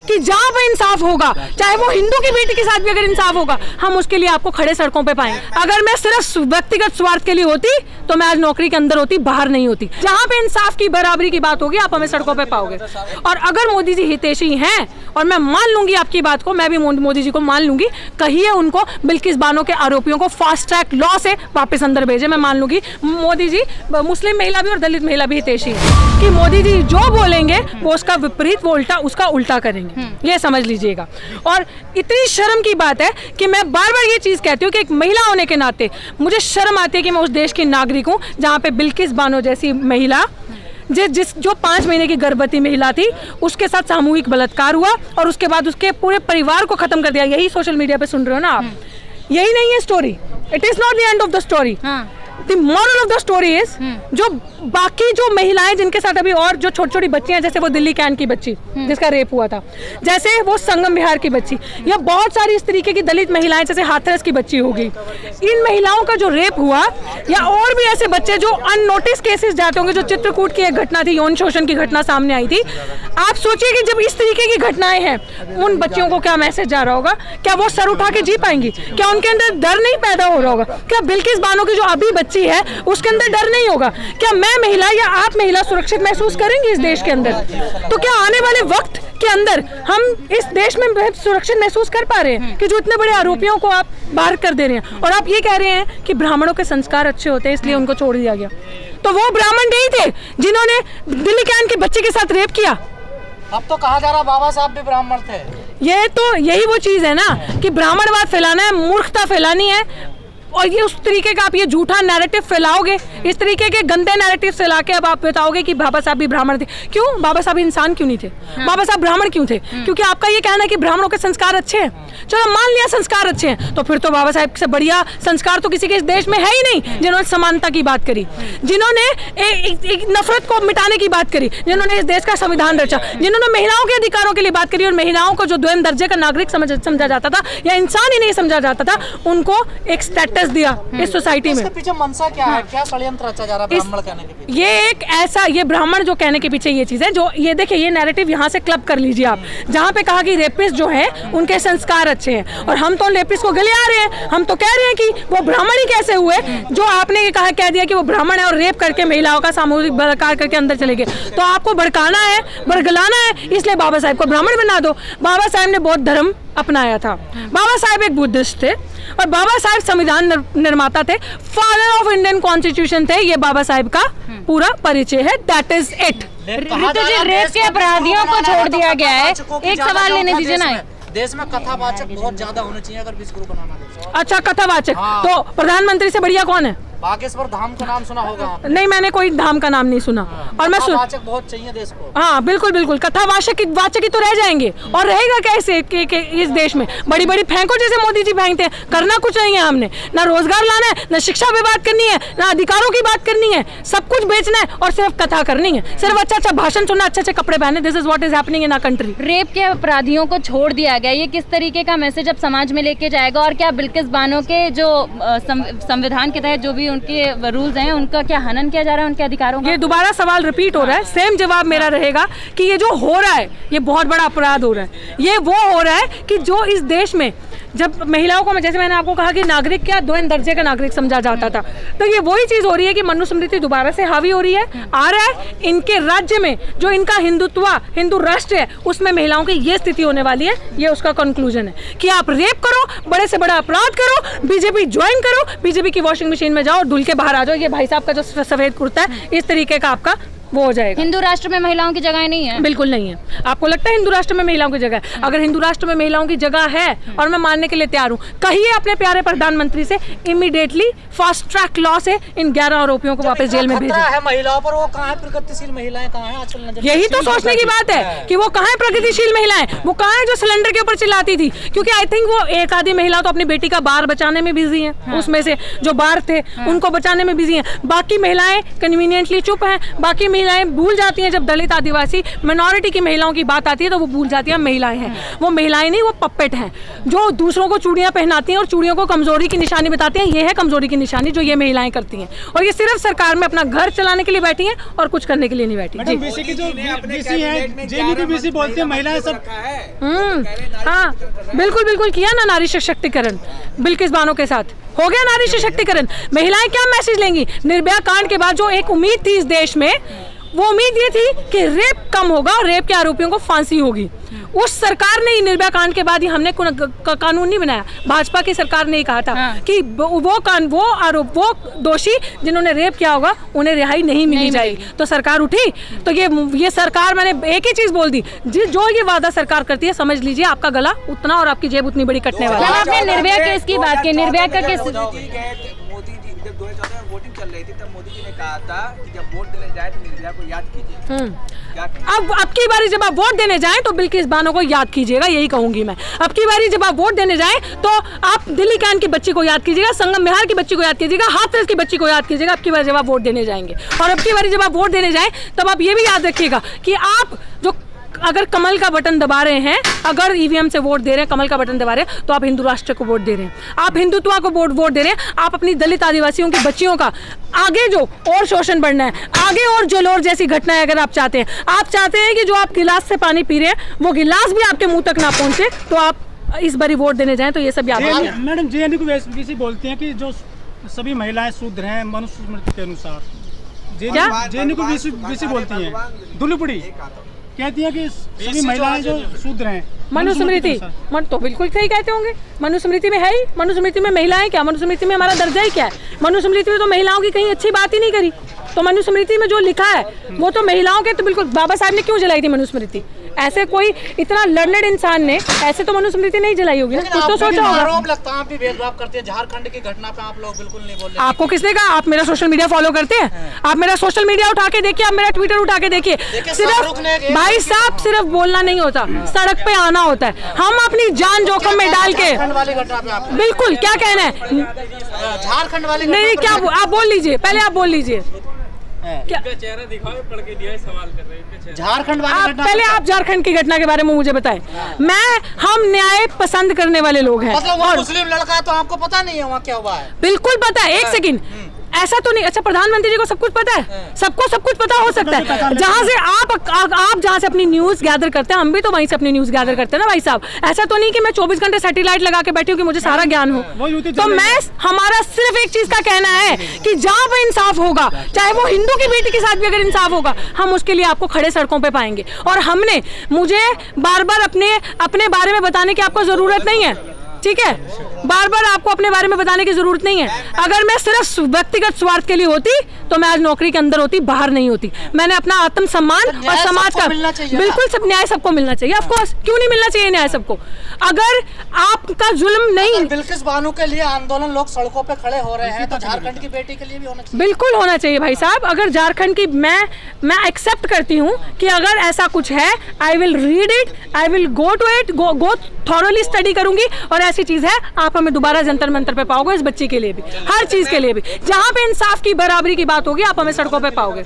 कि जहाँ पे इंसाफ होगा, चाहे वो हिंदू की बेटी के साथ भी अगर इंसाफ होगा, हम उसके लिए आपको खड़े सड़कों पे पाएंगे। अगर मैं सिर्फ व्यक्तिगत स्वार्थ के लिए होती तो मैं आज नौकरी के अंदर होती, बाहर नहीं होती। जहाँ पे इंसाफ की बराबरी की बात होगी, आप हमें सड़कों पे पाओगे। और अगर मोदी जी हितैषी हैं, और मैं मान लूंगी आपकी बात को, मैं भी मोदी जी को मान लूंगी, कहिए उनको बिल्किस बानो के आरोपियों को फास्ट ट्रैक लॉ से वापस अंदर भेजे। मैं मान लूंगी मोदी जी मुस्लिम महिला भी और दलित महिला भी हितैषी है कि मोदी जी जो बोलेंगे वो उसका विपरीत, वो उल्टा उसका उल्टा करेंगे, ये समझ लीजिएगा। और इतनी शर्म की बात है कि मैं बार बार ये चीज कहती हूँ कि एक महिला होने के नाते मुझे शर्म आती है कि मैं उस देश की नागरिक हूँ जहाँ पे बिल्किस बानो जैसी महिला जो 5 महीने की गर्भवती महिला थी, उसके साथ सामूहिक बलात्कार हुआ और उसके बाद उसके पूरे परिवार को खत्म कर दिया। यही सोशल मीडिया पे सुन रहे हो ना आप, यही नहीं है story. It is not the end of the story. The moral of the story is जो बाकी जो महिलाएं जिनके साथ अभी और जो छोटी छोटी बच्चियां, जैसे वो दिल्ली कैंट की बच्ची जिसका रेप हुआ था, जैसे वो संगम विहार की बच्ची, या बहुत सारी इस तरीके की दलित महिलाएं जैसे हाथरस की बच्ची होगी, इन महिलाओं का जो रेप हुआ, या और भी ऐसे बच्चे जो अननोटिस केसेस जाते होंगे, जो चित्रकूट की एक घटना थी, यौन शोषण की घटना सामने आई थी। आप सोचिए कि जब इस तरीके की घटनाएं हैं, उन बच्चियों को क्या मैसेज जा रहा होगा? क्या वो सर उठा के जी पाएंगी? क्या उनके अंदर डर नहीं पैदा हो रहा होगा? क्या बिल्किस बानो की जो अभी बच्ची है उसके अंदर डर नहीं होगा? क्या मैं महिला या आप महिला सुरक्षित महसूस करेंगे इस देश के अंदर? तो क्या आने वाले वक्त के अंदर हम इस देश में सुरक्षित महसूस कर पा रहे हैं कि जो इतने बड़े आरोपियों को आप बाहर कर दे रहे हैं? और आप ये कह रहे हैं कि ब्राह्मणों के संस्कार अच्छे होते हैं इसलिए उनको छोड़ दिया गया। तो वो ब्राह्मण नहीं थे जिन्होंने दिल्ली कैंट की बच्ची के साथ रेप किया? अब तो कहा जा रहा बाबा साहब भी ब्राह्मण थे। ये तो यही वो चीज है ना कि ब्राह्मणवाद फैलाना है, मूर्खता फैलानी है, और ये उस तरीके का आप ये झूठा नैरेटिव फैलाओगे, इस तरीके के गंदे नैरेटिव फैला के अब आप बताओगे कि बाबा साहब भी ब्राह्मण थे। क्यों? बाबा साहब इंसान क्यों नहीं थे? बाबा साहब ब्राह्मण क्यों थे? क्योंकि आपका ये कहना है कि ब्राह्मणों के संस्कार अच्छे हैं। चलो मान लिया संस्कार अच्छे हैं, तो फिर तो बाबा साहब से बढ़िया संस्कार तो किसी के इस देश में है ही नहीं, जिन्होंने समानता की बात करी, जिन्होंने एक नफरत को मिटाने की बात करी, जिन्होंने इस देश का संविधान रचा, जिन्होंने महिलाओं के अधिकारों के लिए बात करी और महिलाओं को जो द्वितीय दर्जे का नागरिक समझा जाता था या इंसान ही नहीं समझा जाता था, उनको एक स्टेटस दिया इस सोसाइटी में। पीछे मनसा क्या है? क्या षड्यंत्र रचा जा रहा है ब्राह्मण कहने के पीछे? ये एक ऐसा, ये ब्राह्मण जो कहने के पीछे ये चीज है, जो ये देखिए, ये नैरेटिव यहाँ से क्लब कर लीजिए आप, जहाँ पे कहा कि रेपिस्ट जो है उनके संस्कार अच्छे हैं, और हम तो रेपिस्ट को गले आ रहे हैं। हम तो कह रहे हैं कि वो ब्राह्मण ही कैसे हुए जो आपने कह दिया कि वो ब्राह्मण है और रेप करके महिलाओं का सामूहिक बलात्कार करके अंदर चले गए। तो आपको भड़काना है, बरगलाना है, इसलिए बाबा साहब को ब्राह्मण बना दो। बाबा साहब ने बौद्ध धर्म अपनाया था, बाबा साहब एक बुद्धिस्ट थे, और बाबा साहब संविधान निर्माता थे, फादर ऑफ इंडियन कॉन्स्टिट्यूशन थे। ये बाबा साहब का पूरा परिचय है, that is it. Ritu ji, rape के अपराधियों को छोड़ दिया गया है। एक सवाल लेने दीजिए ना। देश में कथावाचक बहुत ज्यादा होने चाहिए अगर विश्व गुरु बनाना है। अच्छा, कथावाचक। तो प्रधानमंत्री से बढ़िया कौन है? बागेश्वर धाम का नाम सुना होगा? नहीं, मैंने कोई धाम का नाम नहीं सुना। और मैं कथावाचक बहुत चाहिए देश को। हाँ, बिल्कुल बिल्कुल, कथावाचक ही तो रह जाएंगे, और रहेगा कैसे इस देश में? बड़ी बड़ी फेंको जैसे मोदी जी फेंकते हैं। करना कुछ नहीं है हमने, ना रोजगार लाना है, ना शिक्षा पे बात करनी है, ना अधिकारों की बात करनी है, सब कुछ बेचना है और सिर्फ कथा करनी है, सिर्फ अच्छा भाषण सुनना, अच्छे अच्छे कपड़े पहने। This is what is happening in our country. Rape के अपराधियों को छोड़ दिया गया, ये किस तरीके का मैसेज अब समाज में लेके जाएगा? और क्या बिल्किस बानो के जो संविधान के तहत जो भी उनके रूल्स हैं, उनका क्या हनन किया जा रहा है, उनके अधिकारों का? ये दोबारा सवाल रिपीट हो रहा है। सेम जवाब मेरा रहेगा कि ये जो हो रहा है ये बहुत बड़ा अपराध हो रहा है। ये वो हो रहा है कि जो इस देश में जब महिलाओं को, जैसे मैंने आपको कहा कि नागरिक क्या द्वितीय दर्जे का नागरिक समझा जाता था, तो ये वही चीज हो रही है कि मनुस्मृति दोबारा से हावी हो रही है, आ रहा है। इनके राज्य में जो इनका हिंदू राष्ट्र है, उसमें महिलाओं की ये स्थिति होने वाली है। ये उसका कंक्लूजन है कि आप रेप करो, बड़े से बड़ा अपराध करो, बीजेपी ज्वाइन करो, बीजेपी की वॉशिंग मशीन में जाओ और धुल के बाहर आ जाओ। ये भाई साहब का जो सफेद कुर्ता है, इस तरीके का आपका वो हो जाएगा। हिंदू राष्ट्र में महिलाओं की जगह नहीं है? बिल्कुल नहीं है। आपको लगता है हिंदू राष्ट्र में महिलाओं की जगह है? अगर हिंदू राष्ट्र में महिलाओं की जगह है, और मैं मानने के लिए तैयार हूँ, कहिए अपने प्यारे प्रधानमंत्री से इमीडिएटली फास्ट ट्रैक लॉ से इन 11 आरोपियों को वापस जेल में भेजें। है महिलाओं पर, वो कहाँ है? प्रगतिशील महिलाएं कहाँ है आजकल? नजर यही तो सोचने की बात है कि वो कहाँ है प्रगतिशील महिलाएं, वो कहाँ है जो सिलेंडर के ऊपर चिल्लाती थी? क्योंकि आई थिंक वो एक आधी महिला तो अपनी बेटी का बार बचाने में बिजी है, उसमें से जो बार थे उनको बचाने में बिजी है। बाकी महिलाएं कन्वीनियंटली चुप हैं, बाकी महिलाएं भूल जाती हैं, जब दलित आदिवासी मिनॉरिटी की महिलाओं की बात आती है तो वो भूल जाती हैं महिलाएं हैं। वो महिलाएं नहीं, वो पपेट हैं जो दूसरों को चूड़ियां पहनाती हैं और चूड़ियों को कमजोरी की निशानी बताती हैं। ये है कमजोरी की निशानी जो ये महिलाएं करती हैं, और ये सिर्फ सरकार में अपना घर चलाने के लिए बैठी हैं और कुछ करने के लिए नहीं बैठी। जी बीसी की जो बीसी है, जेएनयू की बीसी बोलती है महिलाएं सब। हाँ बिल्कुल बिल्कुल किया ना नारी सशक्तिकरण बिल्किस बानो के साथ, हो गया नारी सशक्तिकरण। महिलाएं क्या मैसेज लेंगी? निर्भया कांड के बाद जो एक उम्मीद थी इस देश में, वो उम्मीद ये थी कि रेप कम होगा और रेप के आरोपियों को फांसी होगी। उस सरकार ने ही निर्भया कांड के बाद ही हमने कानून नहीं बनाया, भाजपा की सरकार ने ही कहा था कि वो दोषी जिन्होंने रेप किया होगा उन्हें रिहाई नहीं मिली जाएगी। तो सरकार उठी, तो ये सरकार, मैंने एक ही चीज बोल दी, जो ये वादा सरकार करती है समझ लीजिए आपका गला उतना और आपकी जेब उतनी बड़ी कटने वाली है। आपने निर्भया केस की बात की, निर्भया का केस मोदी जी जब 2014 में वोटिंग चल रही थी तब मोदी जी ने कहा था कि जब वोट देने जाए तो निर्भया को याद कीजिए। अब की बारी जब आप वोट देने जाएं तो बिल्किस बानो को याद कीजिएगा, यही कहूंगी मैं। अब की बारी जब आप वोट देने जाएं तो आप दिल्ली कैंट की बच्ची को याद कीजिएगा, संगम विहार की बच्ची को याद कीजिएगा, हाथरस की बच्ची को याद कीजिएगा। अब की बार जब आप वोट देने जाएंगे, और अब की बारी जब आप वोट देने जाएं तब आप ये भी याद रखिएगा कि आप जो अगर कमल का बटन दबा रहे हैं, अगर ईवीएम से वोट दे रहे हैं, कमल का बटन दबा रहे हैं, तो आप हिंदू राष्ट्र को वोट दे रहे हैं, आप हिंदुत्व को वोट दे रहे हैं। आप अपनी दलित आदिवासियों की बच्चियों का आगे जो और शोषण बढ़ना है, आगे और जलोर जैसी घटनाएं अगर आप चाहते हैं, आप चाहते हैं कि जो आप गिलास से पानी पी रहे हैं वो गिलास भी आपके मुंह तक ना पहुंचे, तो आप इस बारी वोट देने जाएं तो ये सब याद रखिए। मैडम जेएनयू की बीसी बोलती हैं कि जो सभी महिलाएं शूद्र हैं मनुस्मृति के अनुसार। जेएनयू की बीसी बोलती हैं, दुलुपड़ी कहती है कि सभी महिलाएं जो शूद्र हैं मनुस्मृति तो बिल्कुल सही कहते होंगे। मनुस्मृति में है ही, मनुस्मृति में महिलाएं क्या, मनुस्मृति में हमारा दर्जा ही क्या है? मनुस्मृति में तो महिलाओं की कहीं अच्छी बात ही नहीं करी। तो मनुस्मृति में जो लिखा है वो तो महिलाओं के, तो बिल्कुल बाबा साहब ने क्यों जलाई थी मनुस्मृति? ऐसे कोई इतना लर्नेड इंसान ने ऐसे तो मनुस्मृति नहीं जलाई होगी ना, कुछ तो सोचा होगा। आरोप लगता है आप भी भेदभाव करते हैं, झारखंड की घटना पे आप लोग बिल्कुल नहीं बोल रहे। आपको किसने कहा? आप मेरा सोशल मीडिया फॉलो करते हैं? आप मेरा सोशल मीडिया उठा के देखिए, आप मेरा ट्विटर उठा के देखिए। सिर्फ भाई साहब सिर्फ बोलना नहीं होता, सड़क पे आना होता है। हम अपनी जान जोखिम में डाल के, बिल्कुल क्या कहना है झारखंड वाली नहीं, क्या आप बोल लीजिए, पहले आप बोल लीजिए। चेहरा दिखाओ, पढ़ के दिया है, सवाल कर रहे हैं झारखंड वाली घटना। पहले आप झारखंड की घटना के बारे में मुझे बताएं। हम न्याय पसंद करने वाले लोग हैं। मतलब वो मुस्लिम लड़का है तो आपको पता नहीं है वहाँ क्या हुआ है? बिल्कुल पता है, एक सेकंड, ऐसा तो नहीं। अच्छा, प्रधानमंत्री जी को सब कुछ पता है? सबको सब कुछ पता हो सकता है। जहाँ से आप जहाँ से अपनी न्यूज गैदर करते हैं, हम भी तो वहीं से अपनी न्यूज गैदर करते हैं ना भाई साहब। ऐसा तो नहीं कि मैं 24 घंटे सैटेलाइट लगा के बैठी हूँ कि मुझे सारा ज्ञान हो। तो हमारा सिर्फ एक चीज का कहना है कि जहाँ पे इंसाफ होगा, चाहे वो हिंदू की बेटी के साथ भी अगर इंसाफ होगा, हम उसके लिए आपको खड़े सड़कों पे पाएंगे। और मुझे बार बार अपने बारे में बताने की आपको जरूरत नहीं है, ठीक है? बार बार आपको अपने बारे में बताने की जरूरत नहीं है। अगर मैं सिर्फ व्यक्तिगत स्वार्थ के लिए होती तो मैं आज नौकरी के अंदर होती, बाहर नहीं होती। मैंने अपना आत्म सम्मान और समाज का बिल्कुल सब न्याय सबको मिलना चाहिए। ऑफ कोर्स, क्यों नहीं मिलना चाहिए न्याय सबको? अगर आपका जुल्म नहीं, बिल्किस बानो के लिए आंदोलन, लोग सड़कों पे खड़े हो रहे हैं, तो झारखंड की बेटी के लिए भी होना चाहिए। बिल्कुल होना चाहिए भाई साहब। अगर झारखंड की, मैं एक्सेप्ट करती हूँ कि अगर ऐसा कुछ है, I will read it, I will go to it, go thoroughly study करूंगी। और ऐसी चीज है, आप हमें दोबारा जंतर मंतर पे पाओगे, इस बच्ची के लिए भी, हर चीज के लिए भी। जहां पे इंसाफ की, बराबरी की बात होगी, आप हमें सड़कों पे पाओगे।